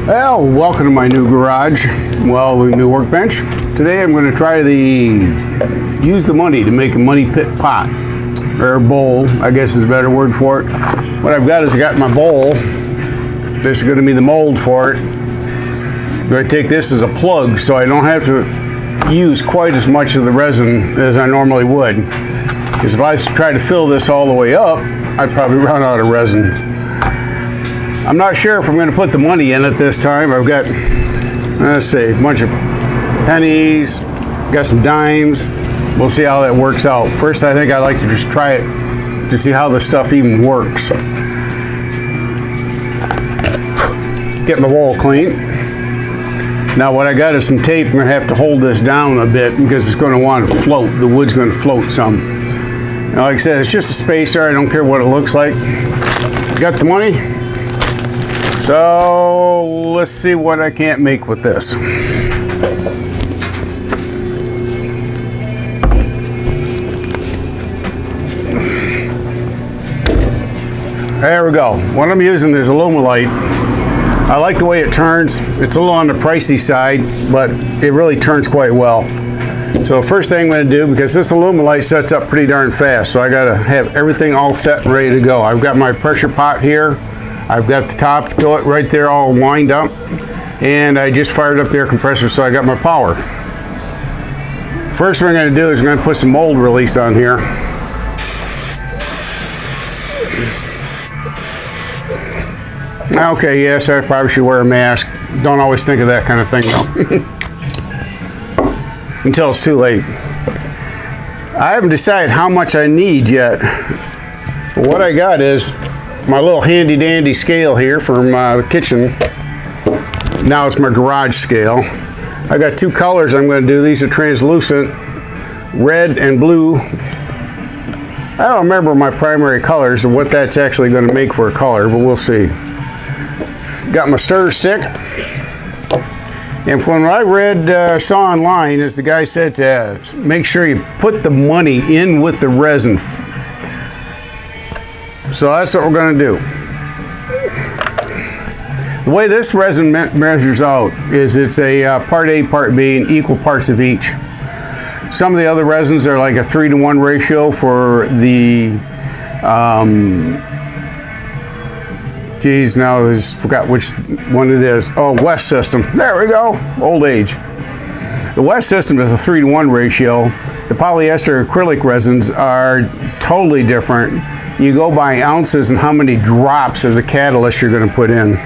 Well, welcome to my new garage, new workbench. Today I'm going to try to use the money to make a money pit pot, or bowl, I guess is a better word for it. What I've got is I got my bowl. This is going to be the mold for it. I'm going to take this as a plug so I don't have to use quite as much of the resin as I normally would. Because if I try to fill this all the way up, I'd probably run out of resin. I'm not sure if I'm going to put the money in it this time. I've got, let's see, a bunch of pennies, got some dimes. We'll see how that works out. First, I think I'd like to just try it to see how the stuff even works. Get my bowl clean. Now what I got is some tape. I'm going to have to hold this down a bit because it's going to want to float. The wood's going to float some. Now, like I said, it's just a spacer. I don't care what it looks like. Got the money. So let's see what I can't make with this. There we go. What I'm using is Alumilite. I like the way it turns. It's a little on the pricey side, but it really turns quite well. So first thing I'm going to do, because this Alumilite sets up pretty darn fast, so I got to have everything all set and ready to go. I've got my pressure pot here. I've got the top to it right there all lined up, and I just fired up the air compressor, so I got my power. First thing I'm going to do is I'm going to put some mold release on here. Okay, yes, I probably should wear a mask. Don't always think of that kind of thing though. Until it's too late. I haven't decided how much I need yet. But what I got is my little handy dandy scale here from my kitchen. Now it's my garage scale. I got two colors I'm going to do. These are translucent, red and blue. I don't remember my primary colors and what that's actually going to make for a color, but we'll see. Got my stir stick. And from what I saw online, is the guy said to make sure you put the money in with the resin. So that's what we're going to do. The way this resin measures out is it's a part A, part B, and equal parts of each. Some of the other resins are like a 3-to-1 ratio for the, geez, now I just forgot which one it is. Oh, West System. There we go. Old age. The West System is a 3-to-1 ratio. The polyester acrylic resins are totally different. You go by ounces and how many drops of the catalyst you're going to put in.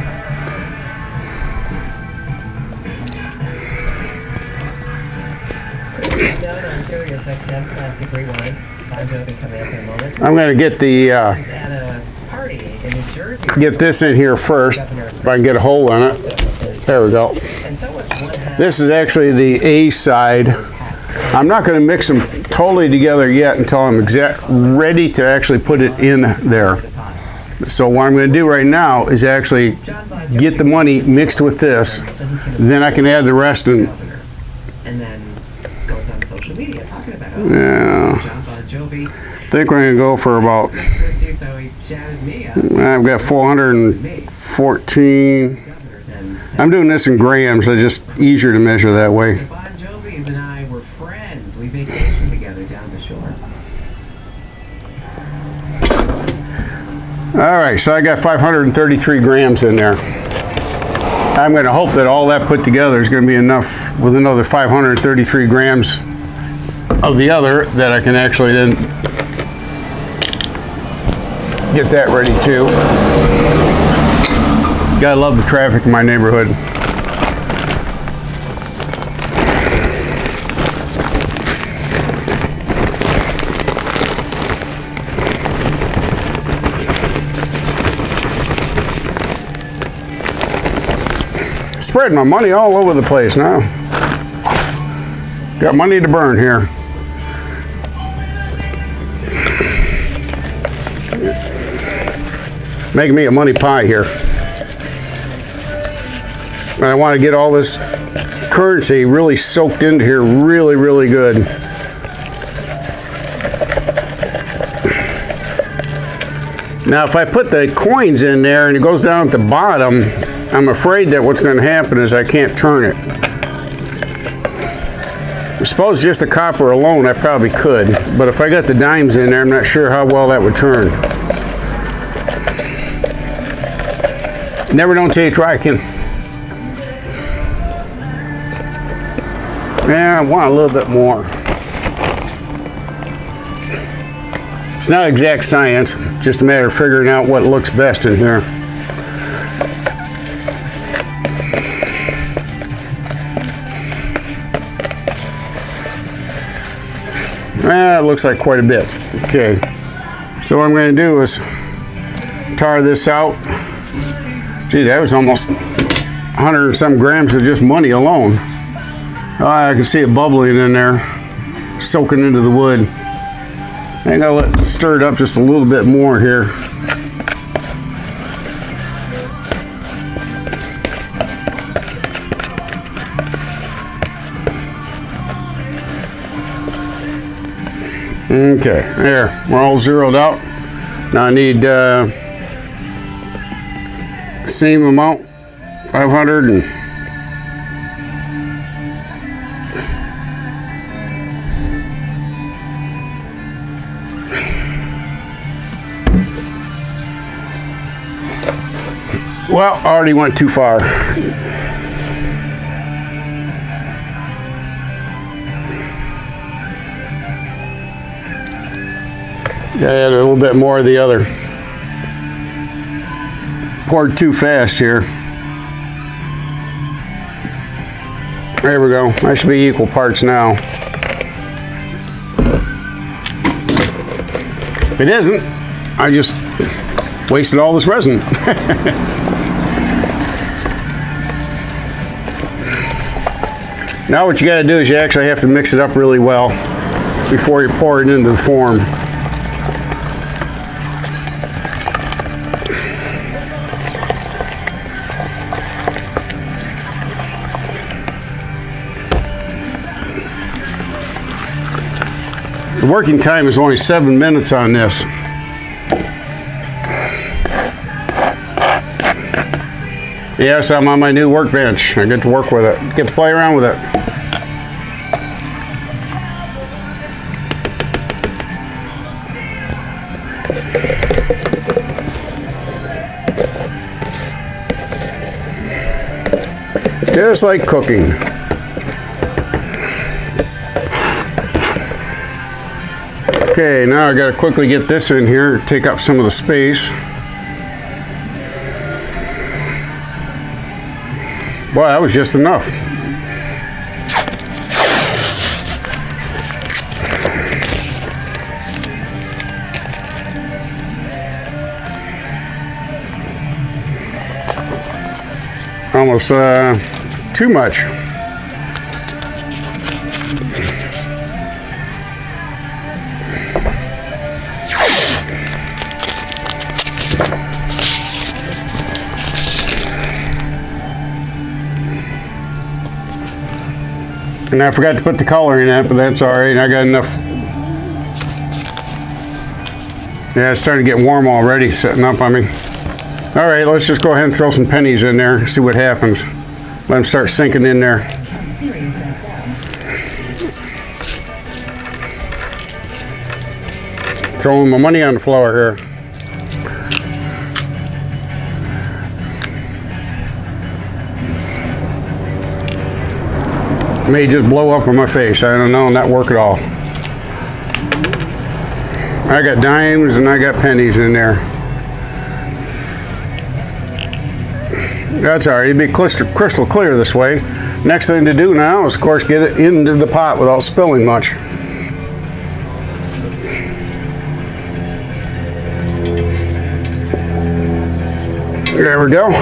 I'm going to get the get this in here first, if I can get a hole in it. There we go. This is actually the A side. I'm not going to mix them totally together yet until I'm ready to actually put it in there. So what I'm going to do right now is actually get the money mixed with this. Then I can add the rest in. Yeah. I think we're going to go for about, I've got 414. I'm doing this in grams, so it's just easier to measure that way. We vacationed together down the shore. All right, so I got 533 grams in there. I'm going to hope that all that put together is going to be enough with another 533 grams of the other that I can actually then get that ready too. Gotta love the traffic in my neighborhood. Spreading my money all over the place now. Got money to burn here. Making me a money pie here. And I want to get all this currency really soaked into here really, really good. Now if I put the coins in there and it goes down at the bottom, I'm afraid that what's going to happen is I can't turn it. I suppose just the copper alone I probably could, but if I got the dimes in there, I'm not sure how well that would turn. Never know until you try, Ken. Yeah, I want a little bit more. It's not exact science, just a matter of figuring out what looks best in here. It looks like quite a bit. Okay, so what I'm going to do is tar this out. Gee, that was almost 100 and some grams of just money alone. I can see it bubbling in there, soaking into the wood. I think I'll let it stir it up just a little bit more here. Okay, there, we're all zeroed out. Now I need same amount, 500 and well, I already went too far. Gotta add a little bit more of the other. Poured too fast here. There we go. That should be equal parts now. If it isn't, I just wasted all this resin. Now what you got to do is you actually have to mix it up really well before you pour it into the form. The working time is only 7 minutes on this. Yes, I'm on my new workbench. I get to work with it, get to play around with it. Just like cooking. Okay, now I gotta quickly get this in here, take up some of the space. Boy, that was just enough. Almost too much. And I forgot to put the color in that, but that's all right. I got enough. Yeah, it's starting to get warm already, setting up on me. All right, let's just go ahead and throw some pennies in there, see what happens. Let them start sinking in there. Throwing my money on the floor here. May just blow up in my face. I don't know, not work at all. I got dimes and I got pennies in there. That's all right. It'd be crystal clear this way. Next thing to do now is, of course, get it into the pot without spilling much. There we go.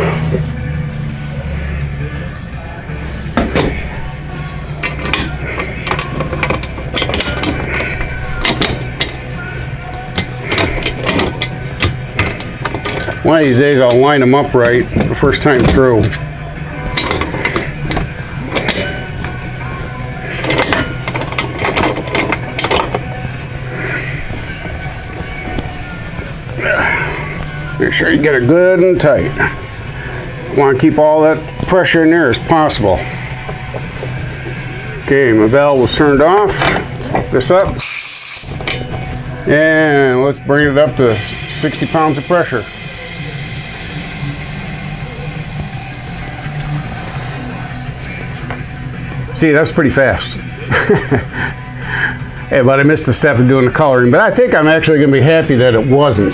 One of these days I'll line them up right the first time through. Make sure you get it good and tight. Want to keep all that pressure in there as possible. Okay, my valve was turned off. This up. And let's bring it up to 60 pounds of pressure. See, that's pretty fast. Hey, but I missed the step of doing the coloring, but I think I'm actually going to be happy that it wasn't.